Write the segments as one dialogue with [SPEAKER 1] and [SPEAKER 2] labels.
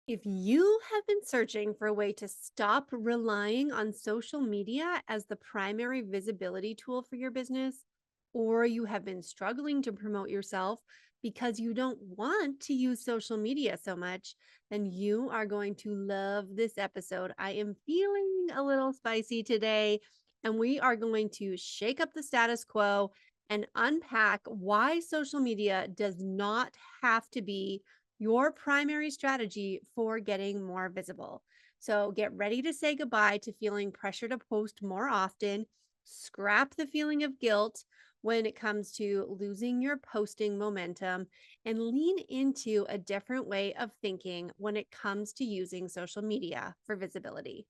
[SPEAKER 1] If you have been searching for a way to stop relying on social media as the primary visibility tool for your business, or you have been struggling to promote yourself because you don't want to use social media so much, then you are going to love this episode. I am feeling a little spicy today, and we are going to shake up the status quo and unpack why social media does not have to be your primary strategy for getting more visible. So get ready to say goodbye to feeling pressure to post more often. Scrap the feeling of guilt when it comes to losing your posting momentum and lean into a different way of thinking when it comes to using social media for visibility.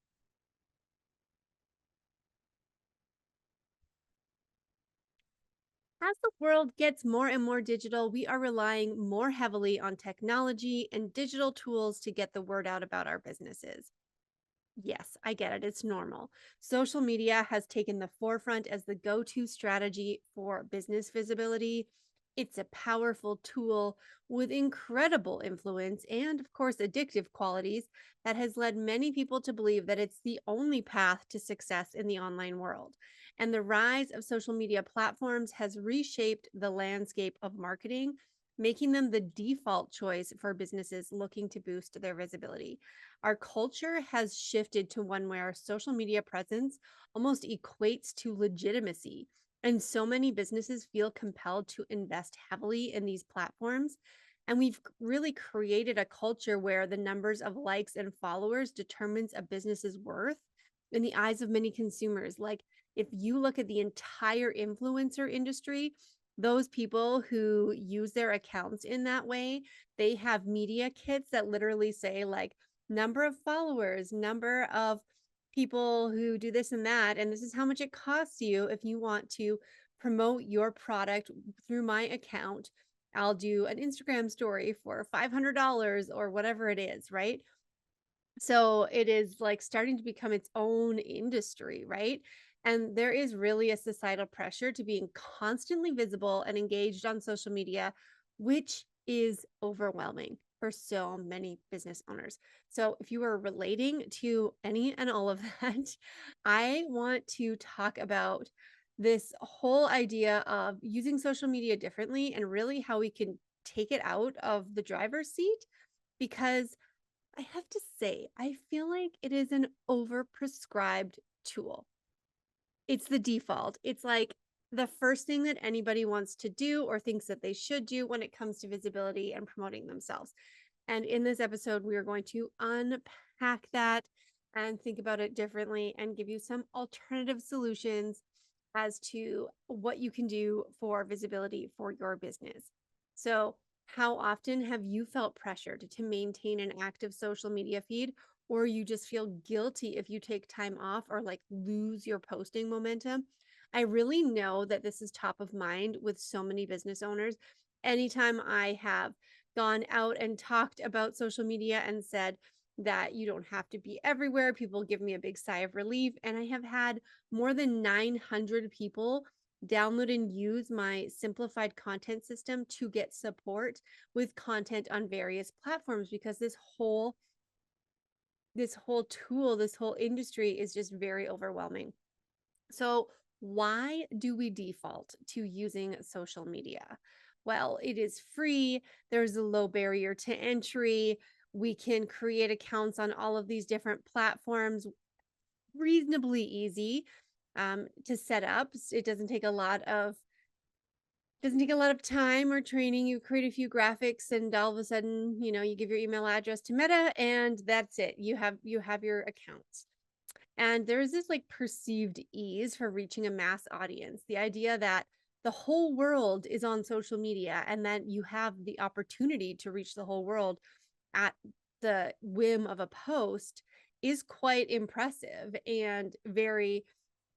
[SPEAKER 1] As the world gets more and more digital, we are relying more heavily on technology and digital tools to get the word out about our businesses. Yes, I get it. It's normal. Social media has taken the forefront as the go to strategy for business visibility. It's a powerful tool with incredible influence and, of course, addictive qualities that has led many people to believe that it's the only path to success in the online world. And the rise of social media platforms has reshaped the landscape of marketing, making them the default choice for businesses looking to boost their visibility. Our culture has shifted to one where social media presence almost equates to legitimacy. And so many businesses feel compelled to invest heavily in these platforms. And we've really created a culture where the numbers of likes and followers determines a business's worth in the eyes of many consumers. Like, if you look at the entire influencer industry, those people who use their accounts in that way, they have media kits that literally say, like, number of followers, number of people who do this and that. And this is how much it costs you if you want to promote your product through my account. I'll do an Instagram story for $500 or whatever it is, right? So it is like starting to become its own industry, right? And there is really a societal pressure to being constantly visible and engaged on social media, which is overwhelming for so many business owners. So if you are relating to any and all of that, I want to talk about this whole idea of using social media differently and really how we can take it out of the driver's seat, because I have to say, I feel like it is an overprescribed tool. It's the default. It's like the first thing that anybody wants to do or thinks that they should do when it comes to visibility and promoting themselves. And in this episode, we are going to unpack that and think about it differently and give you some alternative solutions as to what you can do for visibility for your business. So, how often have you felt pressured to maintain an active social media feed, or you just feel guilty if you take time off or like lose your posting momentum? I really know that this is top of mind with so many business owners. Anytime I have gone out and talked about social media and said that you don't have to be everywhere, people give me a big sigh of relief. And I have had more than 900 people download and use my simplified content system to get support with content on various platforms, because this whole tool, this whole industry is just very overwhelming. So, why do we default to using social media? Well, it is free, there's a low barrier to entry. We can create accounts on all of these different platforms, reasonably easy to set up. It doesn't take a lot of time or training. You create a few graphics and all of a sudden, you give your email address to Meta and that's it. You have your accounts. And there's this like perceived ease for reaching a mass audience. The idea that the whole world is on social media and that you have the opportunity to reach the whole world at the whim of a post is quite impressive and very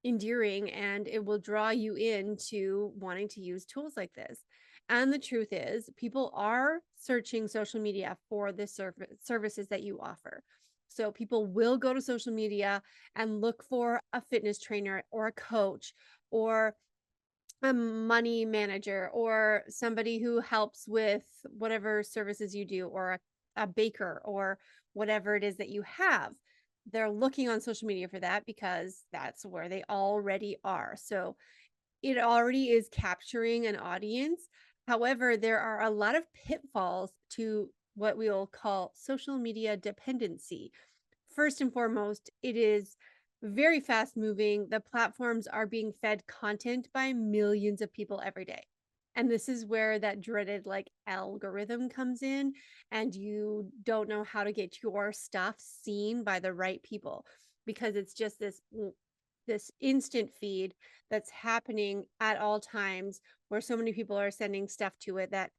[SPEAKER 1] endearing, and it will draw you into wanting to use tools like this. And the truth is, people are searching social media for the services that you offer. So people will go to social media and look for a fitness trainer or a coach or a money manager or somebody who helps with whatever services you do, or a baker or whatever it is that you have. They're looking on social media for that because that's where they already are. So it already is capturing an audience. However, there are a lot of pitfalls to what we will call social media dependency. First and foremost, it is very fast moving. The platforms are being fed content by millions of people every day. And this is where that dreaded like algorithm comes in, and you don't know how to get your stuff seen by the right people because it's just this instant feed that's happening at all times where so many people are sending stuff to it that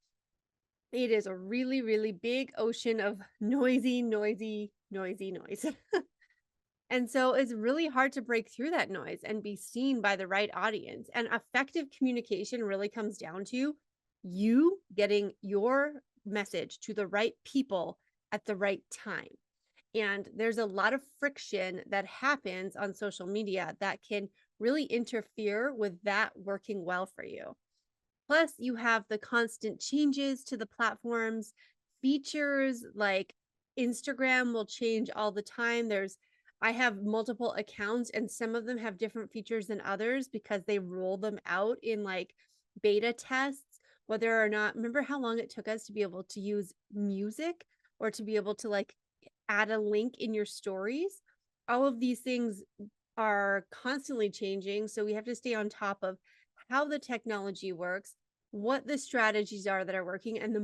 [SPEAKER 1] it is a really, really big ocean of noisy, noisy, noisy noise. And so it's really hard to break through that noise and be seen by the right audience. And effective communication really comes down to you getting your message to the right people at the right time. And there's a lot of friction that happens on social media that can really interfere with that working well for you. Plus, you have the constant changes to the platforms, features like Instagram will change all the time. I have multiple accounts, and some of them have different features than others because they roll them out in like beta tests, whether or not, remember how long it took us to be able to use music or to be able to like add a link in your stories? All of these things are constantly changing. So we have to stay on top of how the technology works, what the strategies are that are working. And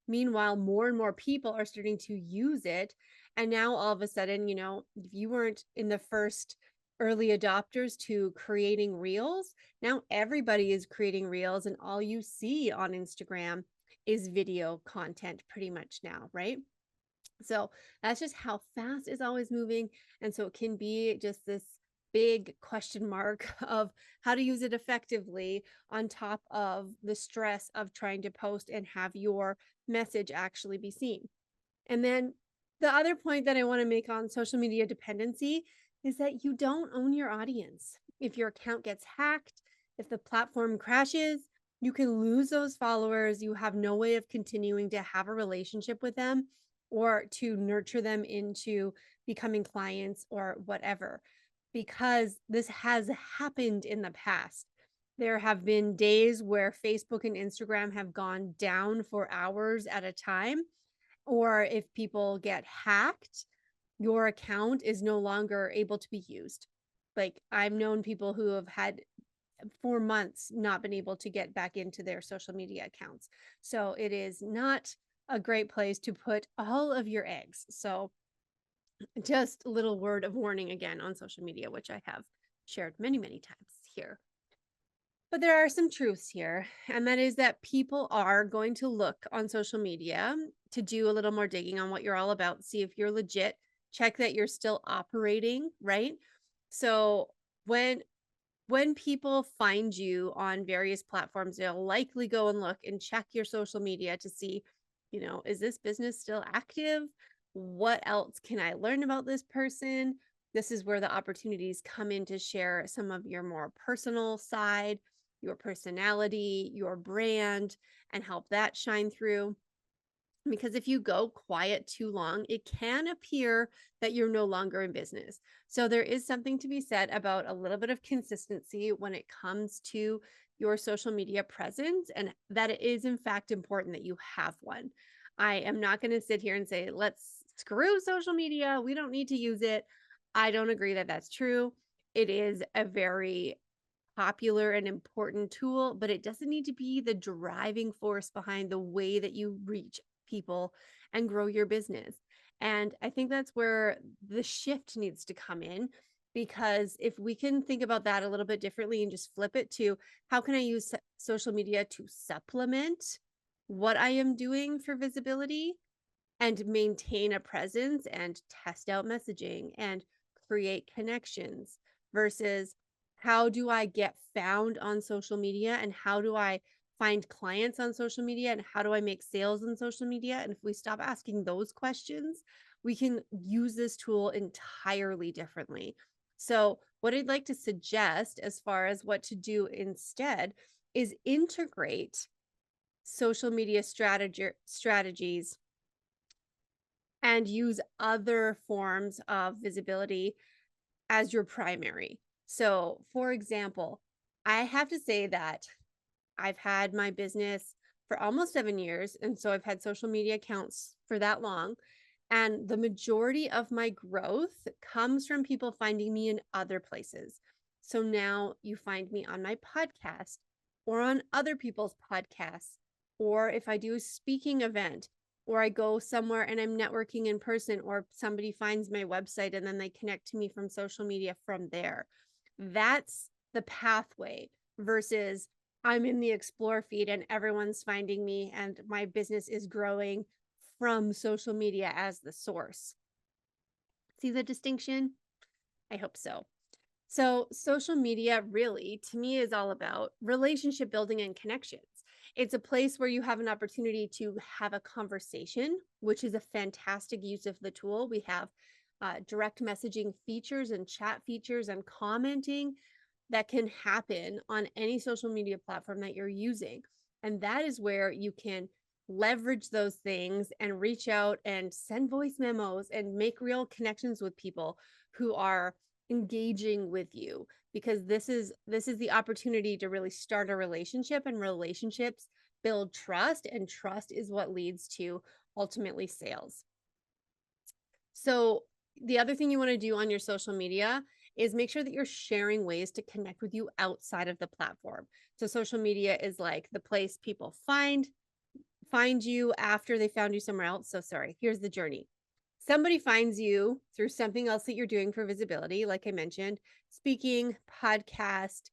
[SPEAKER 1] meanwhile, more and more people are starting to use it. And now all of a sudden, if you weren't in the first early adopters to creating reels, now everybody is creating reels, and all you see on Instagram is video content pretty much now, right? So that's just how fast it's always moving. And so it can be just this big question mark of how to use it effectively on top of the stress of trying to post and have your message actually be seen. And then the other point that I want to make on social media dependency is that you don't own your audience. If your account gets hacked, if the platform crashes, you can lose those followers. You have no way of continuing to have a relationship with them or to nurture them into becoming clients or whatever, because this has happened in the past. There have been days where Facebook and Instagram have gone down for hours at a time, or if people get hacked, your account is no longer able to be used. Like I've known people who have had for months not been able to get back into their social media accounts. So it is not a great place to put all of your eggs. So just a little word of warning again on social media, which I have shared many, many times here. But there are some truths here, and that is that people are going to look on social media to do a little more digging on what you're all about, see if you're legit, check that you're still operating, right? So when people find you on various platforms, they'll likely go and look and check your social media to see, is this business still active? What else can I learn about this person? This is where the opportunities come in to share some of your more personal side, your personality, your brand, and help that shine through. Because if you go quiet too long, it can appear that you're no longer in business. So there is something to be said about a little bit of consistency when it comes to your social media presence, and that it is in fact important that you have one. I am not going to sit here and say, let's screw social media. We don't need to use it. I don't agree that that's true. It is a very popular and important tool, but it doesn't need to be the driving force behind the way that you reach people and grow your business. And I think that's where the shift needs to come in, because if we can think about that a little bit differently and just flip it to how can I use social media to supplement what I am doing for visibility and maintain a presence and test out messaging and create connections, versus how do I get found on social media and how do I find clients on social media and how do I make sales on social media? And if we stop asking those questions, we can use this tool entirely differently. So, what I'd like to suggest as far as what to do instead is integrate social media strategies and use other forms of visibility as your primary. So, for example, I have to say that I've had my business for almost 7 years. And so I've had social media accounts for that long. And the majority of my growth comes from people finding me in other places. So now you find me on my podcast or on other people's podcasts, or if I do a speaking event, or I go somewhere and I'm networking in person, or somebody finds my website and then they connect to me from social media from there. That's the pathway versus I'm in the explore feed and everyone's finding me and my business is growing from social media as the source. See the distinction? I hope so. So, social media really, to me, is all about relationship building and connections. It's a place where you have an opportunity to have a conversation, which is a fantastic use of the tool. We have direct messaging features and chat features and commenting that can happen on any social media platform that you're using. And that is where you can leverage those things and reach out and send voice memos and make real connections with people who are engaging with you, because this is the opportunity to really start a relationship, and relationships build trust, and trust is what leads to ultimately sales. So the other thing you want to do on your social media is make sure that you're sharing ways to connect with you outside of the platform. So social media is like the place people find you after they found you somewhere else. So sorry, here's the journey. Somebody finds you through something else that you're doing for visibility, like I mentioned, speaking, podcast,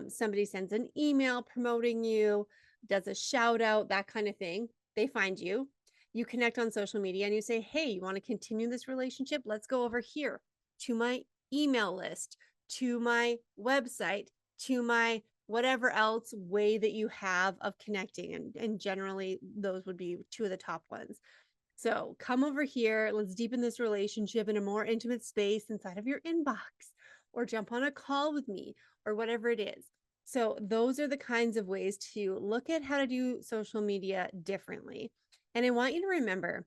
[SPEAKER 1] somebody sends an email promoting you, does a shout out, that kind of thing. They find you. You connect on social media and you say, hey, you want to continue this relationship? Let's go over here to my email list, to my website, to my whatever else way that you have of connecting. And generally, those would be two of the top ones. So come over here. Let's deepen this relationship in a more intimate space inside of your inbox, or jump on a call with me, or whatever it is. So those are the kinds of ways to look at how to do social media differently. And I want you to remember,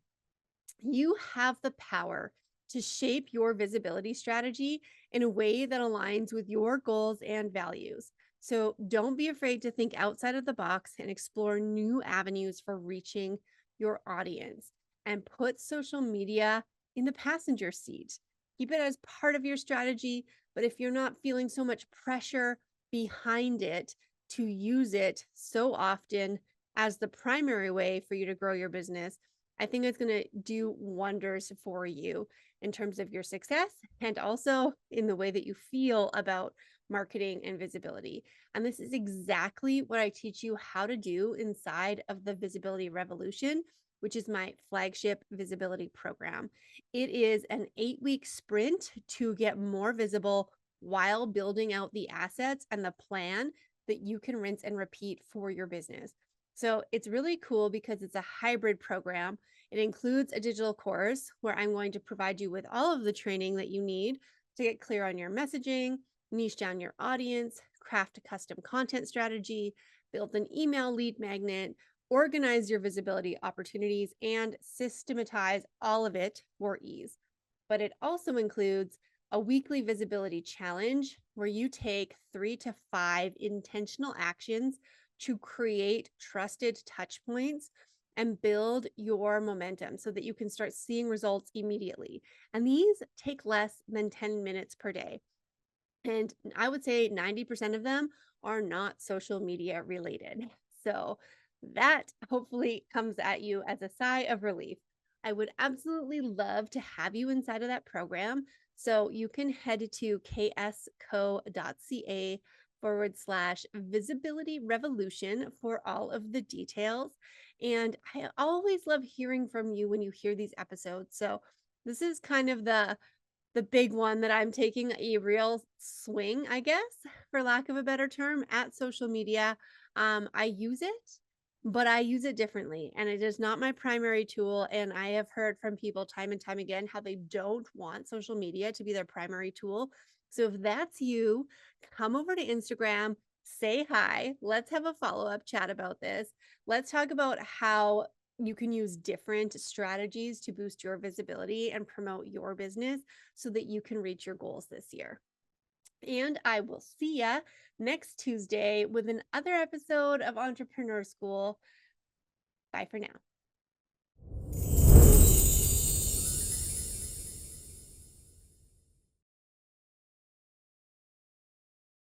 [SPEAKER 1] you have the power to shape your visibility strategy in a way that aligns with your goals and values. So don't be afraid to think outside of the box and explore new avenues for reaching your audience, and put social media in the passenger seat. Keep it as part of your strategy, but if you're not feeling so much pressure behind it to use it so often as the primary way for you to grow your business, I think it's going to do wonders for you in terms of your success, and also in the way that you feel about marketing and visibility. And this is exactly what I teach you how to do inside of the Visibility Revolution, which is my flagship visibility program. It is an 8-week sprint to get more visible while building out the assets and the plan that you can rinse and repeat for your business. So it's really cool because it's a hybrid program. It includes a digital course where I'm going to provide you with all of the training that you need to get clear on your messaging, niche down your audience, craft a custom content strategy, build an email lead magnet, organize your visibility opportunities, and systematize all of it for ease. But it also includes a weekly visibility challenge where you take 3 to 5 intentional actions to create trusted touch points and build your momentum so that you can start seeing results immediately. And these take less than 10 minutes per day. And I would say 90% of them are not social media related. So that hopefully comes at you as a sigh of relief. I would absolutely love to have you inside of that program. So you can head to ksco.ca/visibility revolution for all of the details. And I always love hearing from you when you hear these episodes. So this is kind of the big one that I'm taking a real swing, I guess, for lack of a better term, at social media. I use it, but I use it differently, and it is not my primary tool. And I have heard from people time and time again how they don't want social media to be their primary tool. So if that's you, come over to Instagram, say hi. Let's have a follow-up chat about this. Let's talk about how You can use different strategies to boost your visibility and promote your business so that you can reach your goals this year. And I will see ya next Tuesday with another episode of Entrepreneur School. Bye for now.